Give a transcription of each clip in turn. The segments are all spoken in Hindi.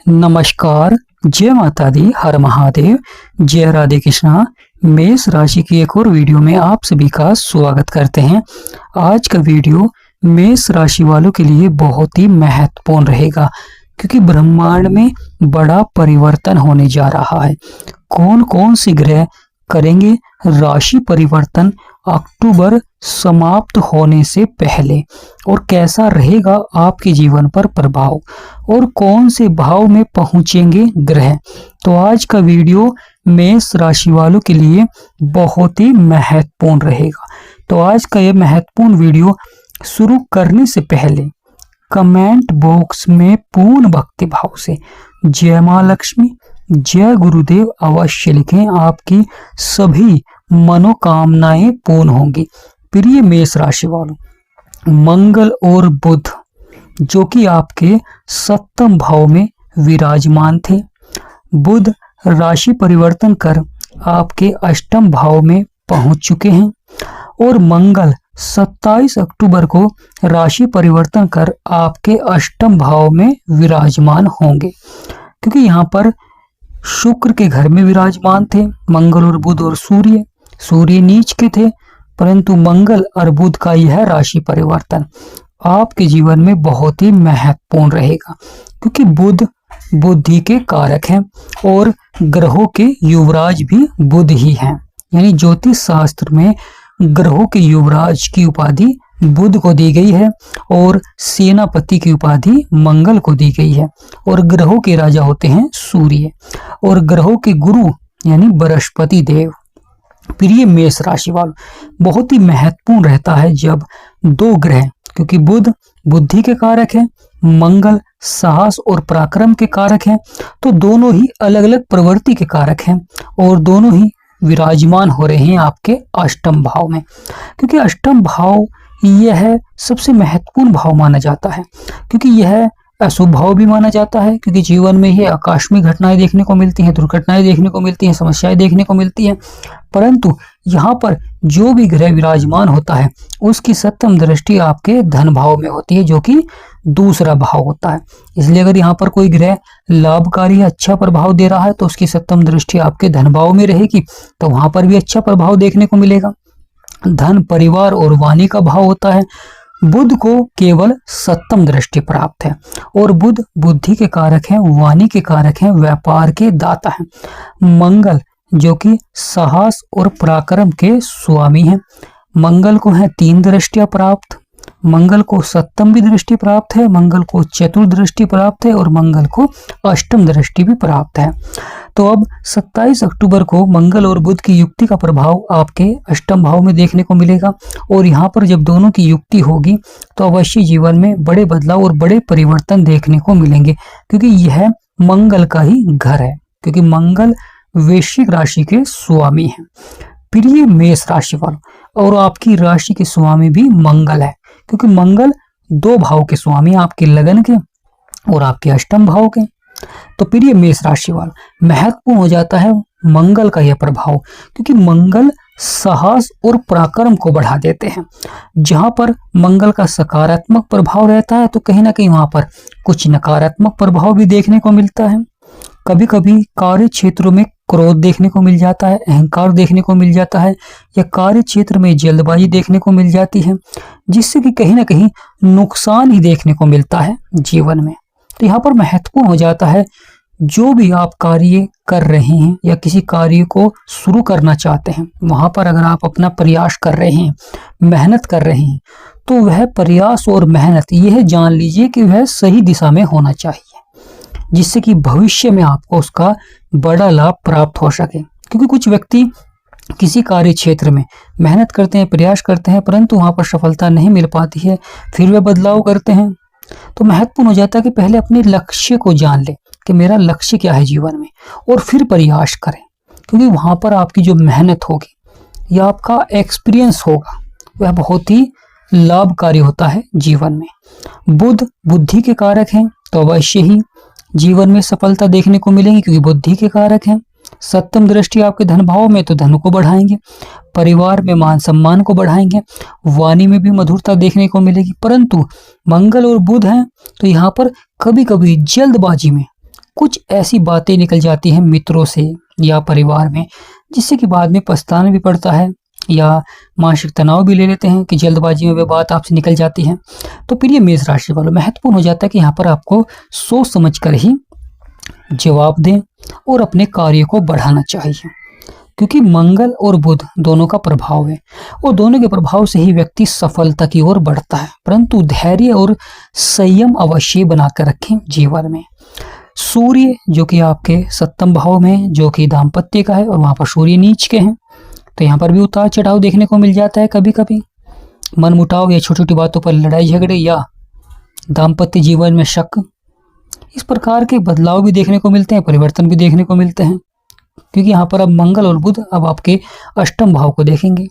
नमस्कार, जय माता दी, हर महादेव, जय राधे कृष्णा। मेष राशि की एक और वीडियो में आप सभी का स्वागत करते हैं। आज का वीडियो मेष राशि वालों के लिए बहुत ही महत्वपूर्ण रहेगा क्योंकि ब्रह्मांड में बड़ा परिवर्तन होने जा रहा है। कौन कौन से ग्रह करेंगे राशि परिवर्तन अक्टूबर समाप्त होने से पहले और कैसा रहेगा आपके जीवन पर प्रभाव और कौन से भाव में पहुंचेंगे ग्रह। तो आज का वीडियो मेष राशि वालों के लिए बहुत ही महत्वपूर्ण रहेगा। तो आज का यह महत्वपूर्ण वीडियो शुरू करने से पहले कमेंट बॉक्स में पूर्ण भक्ति भाव से जय मां लक्ष्मी, जय गुरुदेव अवश्य लिखें। आपकी सभी मनोकामनाएं पूर्ण होंगी। प्रिय मेष राशि वालों, मंगल और बुध जो कि आपके सप्तम भाव में विराजमान थे, बुध राशि परिवर्तन कर आपके अष्टम भाव में पहुंच चुके हैं और मंगल 27 अक्टूबर को राशि परिवर्तन कर आपके अष्टम भाव में विराजमान होंगे। क्योंकि यहाँ पर शुक्र के घर में विराजमान थे मंगल और बुध, और सूर्य नीच के थे, परंतु मंगल और बुध का यह राशि परिवर्तन आपके जीवन में बहुत ही महत्वपूर्ण रहेगा क्योंकि बुध बुद्धि के कारक हैं और ग्रहों के युवराज भी बुध ही हैं। यानी ज्योतिष शास्त्र में ग्रहों के युवराज की उपाधि बुध को दी गई है और सेनापति की उपाधि मंगल को दी गई है और ग्रहों के राजा होते हैं सूर्य और ग्रहों के गुरु यानी बृहस्पति देव। प्रिय मेष राशि वालों, बहुत ही महत्वपूर्ण रहता है जब दो ग्रह, क्योंकि बुध बुद्धि के कारक है, मंगल साहस और पराक्रम के कारक हैं, तो दोनों ही अलग अलग प्रवृत्ति के कारक हैं और दोनों ही विराजमान हो रहे हैं आपके अष्टम भाव में। क्योंकि अष्टम भाव यह सबसे महत्वपूर्ण भाव माना जाता है क्योंकि यह अशुभ भाव भी माना जाता है क्योंकि जीवन में ही आकस्मिक घटनाएं देखने को मिलती हैं, दुर्घटनाएं देखने को मिलती हैं, समस्याएं देखने को मिलती हैं। परंतु यहाँ पर जो भी ग्रह विराजमान होता है उसकी सप्तम दृष्टि आपके धन भाव में होती है जो कि दूसरा भाव होता है। इसलिए अगर यहाँ पर कोई ग्रह लाभकारी अच्छा प्रभाव दे रहा है तो उसकी सप्तम दृष्टि आपके धन भाव में रहेगी, तो वहां पर भी अच्छा प्रभाव देखने को मिलेगा। धन, परिवार और वाणी का भाव होता है। बुध को केवल सप्तम दृष्टि प्राप्त है और बुध बुद्धि के कारक हैं, वाणी के कारक हैं, व्यापार के दाता हैं। मंगल जो कि साहस और पराक्रम के स्वामी हैं, मंगल को है 3 दृष्टियां प्राप्त, मंगल को सप्तम भी दृष्टि प्राप्त है, मंगल को चतुर्थ दृष्टि प्राप्त है और मंगल को अष्टम दृष्टि भी प्राप्त है। तो अब 27 अक्टूबर को मंगल और बुध की युक्ति का प्रभाव आपके अष्टम भाव में देखने को मिलेगा और यहाँ पर जब दोनों की युक्ति होगी तो अवश्य जीवन में बड़े बदलाव और बड़े परिवर्तन देखने को मिलेंगे क्योंकि यह मंगल का ही घर है, क्योंकि मंगल वृश्चिक राशि के स्वामी हैं। प्रिय मेष राशि वालों, और आपकी राशि के स्वामी भी मंगल है क्योंकि मंगल 2 भाव के स्वामी, आपके लगन के और आपके अष्टम भाव के। तो प्रिय मेष राशि वालों, महत्वपूर्ण हो जाता है मंगल का यह प्रभाव क्योंकि मंगल साहस और पराक्रम को बढ़ा देते हैं। जहां पर मंगल का सकारात्मक प्रभाव रहता है तो कहीं ना कहीं वहां पर कुछ नकारात्मक प्रभाव भी देखने को मिलता है। कभी कभी कार्य क्षेत्रों में क्रोध देखने को मिल जाता है, अहंकार देखने को मिल जाता है या कार्य क्षेत्र में जल्दबाजी देखने को मिल जाती है, जिससे कि कहीं ना कहीं नुकसान ही देखने को मिलता है जीवन में। तो यहाँ पर महत्वपूर्ण हो जाता है जो भी आप कार्य कर रहे हैं या किसी कार्य को शुरू करना चाहते हैं, वहां पर अगर आप अपना प्रयास कर रहे हैं, मेहनत कर रहे हैं, तो वह प्रयास और मेहनत यह जान लीजिए कि वह सही दिशा में होना चाहिए, जिससे कि भविष्य में आपको उसका बड़ा लाभ प्राप्त हो सके। क्योंकि कुछ व्यक्ति किसी कार्य क्षेत्र में मेहनत करते हैं, प्रयास करते हैं, परंतु वहां पर सफलता नहीं मिल पाती है, फिर वे बदलाव करते हैं। तो महत्वपूर्ण हो जाता है कि पहले अपने लक्ष्य को जान ले कि मेरा लक्ष्य क्या है जीवन में और फिर प्रयास करें, क्योंकि वहां पर आपकी जो मेहनत होगी या आपका एक्सपीरियंस होगा वह बहुत ही लाभकारी होता है जीवन में। बुध बुद्धि के कारक हैं तो अवश्य ही जीवन में सफलता देखने को मिलेगी क्योंकि बुद्धि के कारक हैं। सप्तम दृष्टि आपके धन भाव में तो धन को बढ़ाएंगे, परिवार में मान सम्मान को बढ़ाएंगे, वाणी में भी मधुरता देखने को मिलेगी। परंतु मंगल और बुध हैं तो यहाँ पर कभी कभी जल्दबाजी में कुछ ऐसी बातें निकल जाती हैं मित्रों से या परिवार में, जिससे कि बाद में पछताना भी पड़ता है या मानसिक तनाव भी ले लेते हैं कि जल्दबाजी में वे बात आपसे निकल जाती है। तो प्रिय मेष राशि वालों, महत्वपूर्ण हो जाता है कि यहाँ पर आपको सोच समझ कर ही जवाब दें और अपने कार्य को बढ़ाना चाहिए, क्योंकि मंगल और बुध दोनों का प्रभाव है और दोनों के प्रभाव से ही व्यक्ति सफलता की ओर बढ़ता है। परंतु धैर्य और संयम अवश्य बनाकर रखें जीवन में। सूर्य जो कि आपके सप्तम भाव में, जो कि दाम्पत्य का है, और वहां पर सूर्य नीच के हैं, तो यहाँ पर भी उतार चढ़ाव देखने को मिल जाता है। कभी कभी मनमुटाव या छोटी छोटी बातों पर लड़ाई झगड़े या दाम्पत्य जीवन में शक, इस प्रकार के बदलाव भी देखने को मिलते हैं, परिवर्तन भी देखने को मिलते हैं, क्योंकि यहाँ पर अब मंगल और बुध अब आपके अष्टम भाव को देखेंगे।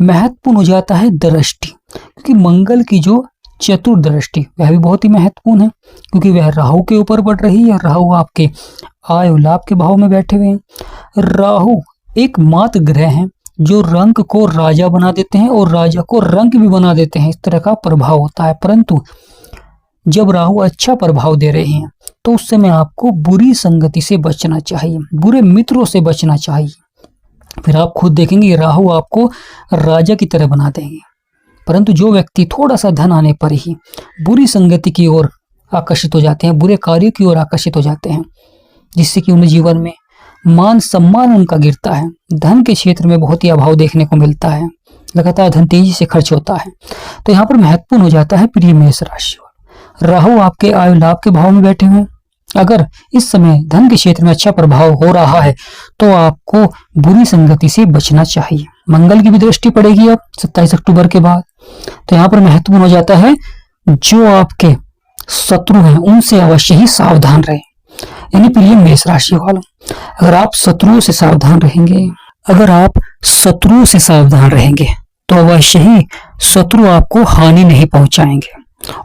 महत्वपूर्ण हो जाता है दृष्टि, क्योंकि मंगल की जो चतुर्दृष्टि वह भी बहुत ही महत्वपूर्ण है, क्योंकि वह राहु के ऊपर पड़ रही है। राहु आपके आय और लाभ के भाव में बैठे हुए हैं। राहु एक मात्र ग्रह है जो रंग को राजा बना देते हैं और राजा को रंग भी बना देते हैं, इस तरह का प्रभाव होता है। परंतु जब राहु अच्छा प्रभाव दे रहे हैं तो उस समय आपको बुरी संगति से बचना चाहिए, बुरे मित्रों से बचना चाहिए। फिर आप खुद देखेंगे राहु आपको राजा की तरह बना देंगे। परंतु जो व्यक्ति थोड़ा सा धन आने पर ही बुरी संगति की ओर आकर्षित हो जाते हैं, बुरे कार्यों की ओर आकर्षित हो जाते हैं, जिससे कि उन्हें जीवन में मान सम्मान उनका गिरता है, धन के क्षेत्र में बहुत ही अभाव देखने को मिलता है, लगातार धन तेजी से खर्च होता है। तो यहाँ पर महत्वपूर्ण हो जाता है प्रिय मेष राशि, राहु आपके आयु लाभ के भाव में बैठे हुए हैं। अगर इस समय धन के क्षेत्र में अच्छा प्रभाव हो रहा है तो आपको बुरी संगति से बचना चाहिए। मंगल की भी दृष्टि पड़ेगी अब 27 अक्टूबर के बाद। तो यहाँ पर महत्वपूर्ण हो जाता है जो आपके शत्रु हैं उनसे अवश्य ही सावधान रहें। यानी प्रिय मेष राशि वालों, अगर आप शत्रुओं से सावधान रहेंगे तो अवश्य ही शत्रु आपको हानि नहीं पहुंचाएंगे।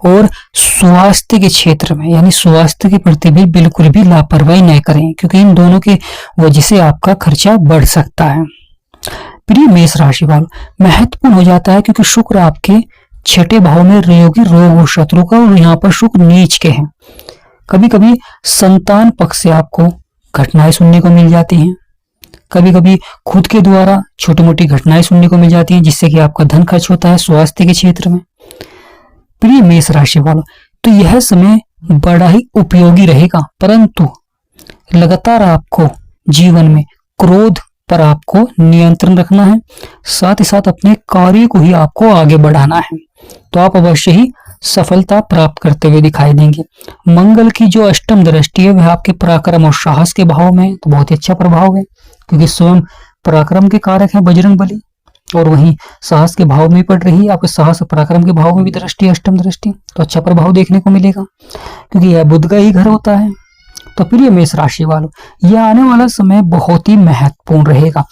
और स्वास्थ्य के क्षेत्र में यानी स्वास्थ्य के प्रति भी बिल्कुल भी लापरवाही नहीं करें, क्योंकि इन दोनों की वजह से आपका खर्चा बढ़ सकता है। प्रिय मेष राशि वालों, महत्वपूर्ण हो जाता है क्योंकि शुक्र आपके छठे भाव में रोगी रोग और शत्रु का, और यहाँ पर शुक्र नीच के हैं। कभी कभी संतान पक्ष से आपको घटनाएं सुनने को मिल जाती हैं, कभी कभी खुद के द्वारा छोटी मोटी घटनाएं सुनने को मिल जाती हैं, जिससे कि आपका धन खर्च होता है स्वास्थ्य के क्षेत्र में। प्रिय मेष राशि वालों, तो यह समय बड़ा ही उपयोगी रहेगा, परंतु लगातार आपको जीवन में क्रोध पर आपको नियंत्रण रखना है, साथ ही साथ अपने कार्य को ही आपको आगे बढ़ाना है, तो आप अवश्य ही सफलता प्राप्त करते हुए दिखाई देंगे। मंगल की जो अष्टम दृष्टि है वह आपके पराक्रम और साहस के भाव में, तो बहुत ही अच्छा प्रभाव है, क्योंकि स्वयं पराक्रम के कारक है बजरंग बली, और वहीं साहस के भाव में पड़ रही है आपके साहस और पराक्रम के भाव में भी दृष्टि, अष्टम दृष्टि, तो अच्छा प्रभाव देखने को मिलेगा, क्योंकि यह बुध का ही घर होता है। तो प्रिय मेष राशि वालों, यह आने वाला समय बहुत ही महत्वपूर्ण रहेगा।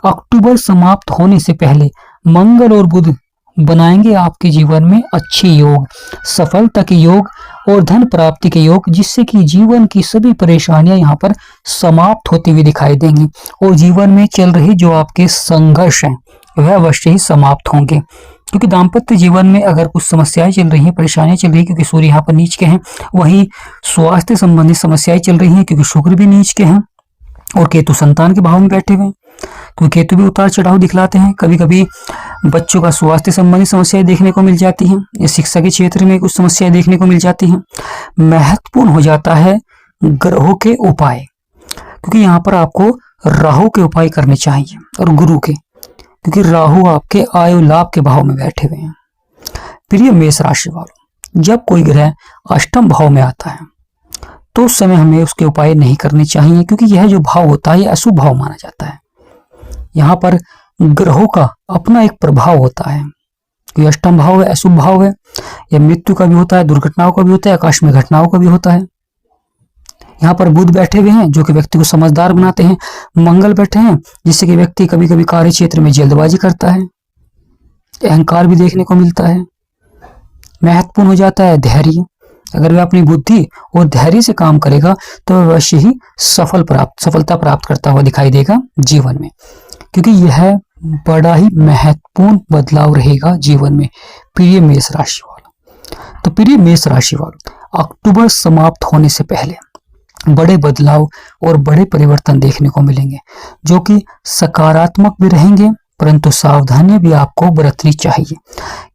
अक्टूबर समाप्त होने से पहले मंगल और बुध बनाएंगे आपके जीवन में अच्छे योग, सफलता के योग और धन प्राप्ति के योग, जिससे कि जीवन की सभी परेशानियां यहाँ पर समाप्त होती हुई दिखाई देंगी और जीवन में चल रही जो आपके संघर्ष हैं वह अवश्य ही समाप्त होंगे। क्योंकि दाम्पत्य जीवन में अगर कुछ समस्याएं चल रही हैं, परेशानियां चल रही हैं, क्योंकि सूर्य यहाँ पर नीच के हैं, वहीं स्वास्थ्य संबंधित समस्याएं चल रही हैं क्योंकि शुक्र भी नीच के हैं और केतु संतान के भाव में बैठे हुए हैं, क्योंकि केतु भी उतार चढ़ाव दिखलाते हैं। कभी कभी बच्चों का स्वास्थ्य संबंधी समस्याएं देखने को मिल जाती हैं, या शिक्षा के क्षेत्र में कुछ समस्याएं देखने को मिल जाती हैं। महत्वपूर्ण हो जाता है ग्रहों के उपाय, क्योंकि यहाँ पर आपको राहु के उपाय करने चाहिए और गुरु के, क्योंकि राहु आपके आयु लाभ के भाव में बैठे हुए हैं। प्रिय मेष राशि वालों, जब कोई ग्रह अष्टम भाव में आता है तो उस समय हमें उसके उपाय नहीं करने चाहिए, क्योंकि यह जो भाव होता है यह अशुभ भाव माना जाता है। यहाँ पर ग्रहों का अपना एक प्रभाव होता है, कि अष्टम भाव है, अशुभ भाव है, यह मृत्यु का भी होता है, दुर्घटनाओं का भी होता है, आकस्मिक घटनाओं का भी होता है। यहाँ पर बुध बैठे हुए हैं जो कि व्यक्ति को समझदार बनाते हैं, मंगल बैठे हैं जिससे कि व्यक्ति कभी कभी कार्य क्षेत्र में जल्दबाजी करता है, अहंकार भी देखने को मिलता है। महत्वपूर्ण हो जाता है धैर्य, अगर वह अपनी बुद्धि और धैर्य से काम करेगा तो वह अवश्य ही सफलता प्राप्त करता हुआ दिखाई देगा जीवन में, क्योंकि यह बड़ा ही महत्वपूर्ण बदलाव रहेगा जीवन में। प्रिय मेष राशि वालों, तो प्रिय मेष राशि वालों, अक्टूबर समाप्त होने से पहले बड़े बदलाव और बड़े परिवर्तन देखने को मिलेंगे, जो कि सकारात्मक भी रहेंगे, परंतु सावधानियां भी आपको बरतनी चाहिए,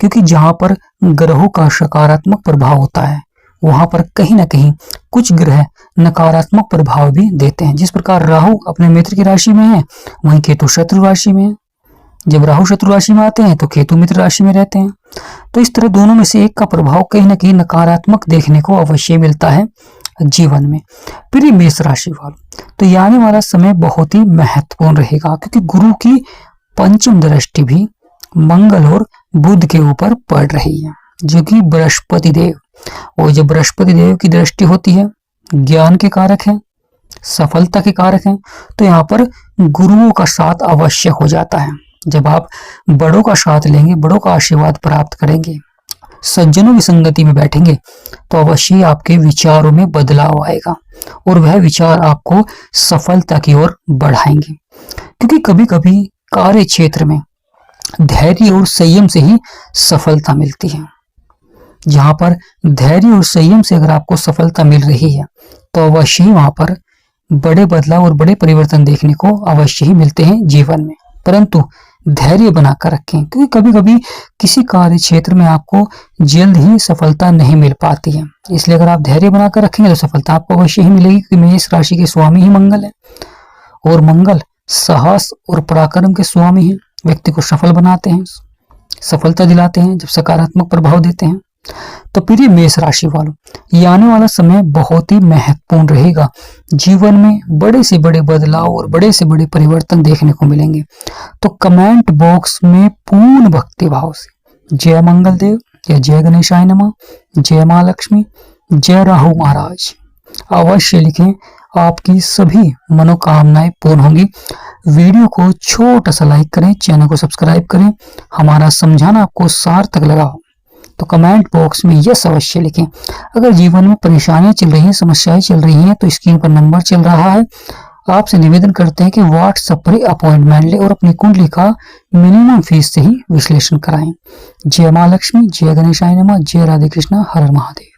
क्योंकि जहां पर ग्रहों का सकारात्मक प्रभाव होता है वहां पर कहीं ना कहीं कुछ ग्रह नकारात्मक प्रभाव भी देते हैं। जिस प्रकार राहु अपने मित्र की राशि में है, वहीं केतु शत्रु राशि में है। जब राहु शत्रु राशि में आते हैं तो केतु मित्र राशि में रहते हैं। तो इस तरह दोनों में से एक का प्रभाव कहीं ना कहीं नकारात्मक देखने को अवश्य मिलता है जीवन में। फिर मेष राशि वालों, तो ये आने वाला समय बहुत ही महत्वपूर्ण रहेगा, क्योंकि गुरु की पंचम दृष्टि भी मंगल और बुध के ऊपर पड़ रही है, जो कि बृहस्पति देव, और जब बृहस्पति देव की दृष्टि होती है ज्ञान के कारक है, सफलता के कारक है, तो यहाँ पर गुरुओं का साथ आवश्यक हो जाता है। जब आप बड़ों का साथ लेंगे, बड़ों का आशीर्वाद प्राप्त करेंगे, सज्जनों की संगति में बैठेंगे, तो अवश्य आपके विचारों में बदलाव आएगा और वह विचार आपको सफलता की ओर बढ़ाएंगे। क्योंकि कभी कभी कार्य क्षेत्र में धैर्य और संयम से ही सफलता मिलती है। जहां पर धैर्य और संयम से अगर आपको सफलता मिल रही है तो अवश्य ही वहां पर बड़े बदलाव और बड़े परिवर्तन देखने को अवश्य ही मिलते हैं जीवन में। परंतु धैर्य बनाकर रखें, क्योंकि कभी कभी किसी कार्य क्षेत्र में आपको जल्द ही सफलता नहीं मिल पाती है। इसलिए अगर आप धैर्य बनाकर रखेंगे तो सफलता आपको अवश्य ही मिलेगी, क्योंकि मेष राशि के स्वामी ही मंगल है और मंगल साहस और पराक्रम के स्वामी हैं। व्यक्ति को सफल बनाते हैं, सफलता दिलाते हैं जब सकारात्मक प्रभाव देते हैं। तो प्रिय मेष राशि वालों, ये आने वाला समय बहुत ही महत्वपूर्ण रहेगा। जीवन में बड़े से बड़े बदलाव और बड़े से बड़े परिवर्तन देखने को मिलेंगे। तो कमेंट बॉक्स में पूर्ण भक्ति भाव से जय मंगल देव या जय गणेशाय नमः, जय मां लक्ष्मी, जय राहु महाराज अवश्य लिखें। आपकी सभी मनोकामनाएं पूर्ण होंगी। वीडियो को छोटा सा लाइक करें, चैनल को सब्सक्राइब करें। हमारा समझाना आपको सार्थक लगा हो तो कमेंट बॉक्स में यस अवश्य लिखें। अगर जीवन में परेशानियां चल रही हैं, समस्याएं चल रही हैं, तो स्क्रीन पर नंबर चल रहा है। आपसे निवेदन करते हैं कि व्हाट्सएप पर अपॉइंटमेंट लें और अपनी कुंडली का मिनिमम फीस से ही विश्लेषण कराएं। जय मां लक्ष्मी, जय गणेशाय नमः, जय राधे कृष्णा, हर हर महादेव।